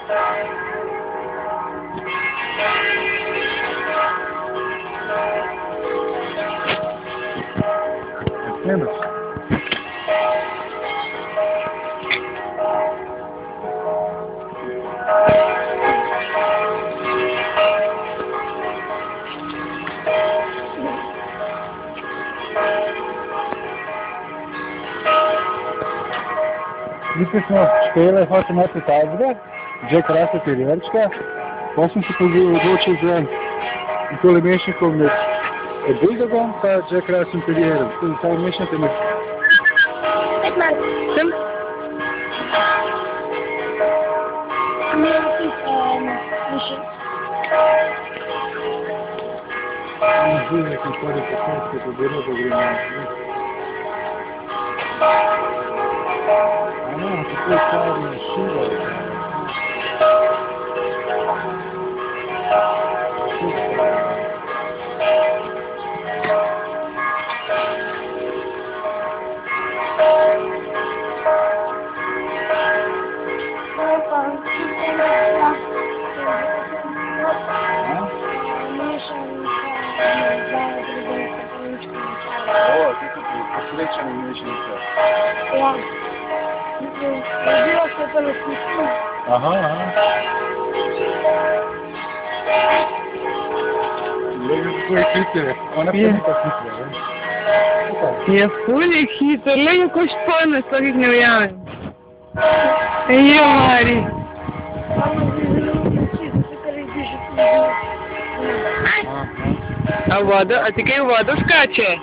Снимаш? Мисля сме, ще е хората на тази, Джек Рассел Териерчка. После се подучил за големейши комнат. Bulldogom sa Jack Russell Terrier'im. Това е мишната ми. Етман. Съм. Миши. Музик, который по-французски поберет во время. Она такой старый шива. О, ты тут посвященный мечница. Да. Родила что-то на смешно. Ага. Я вижу твой хитер. Она прямо так хитрая, Я фулі хитро, але якось пане стоїть не уявим. Марі. А воду? А таке воду скаче?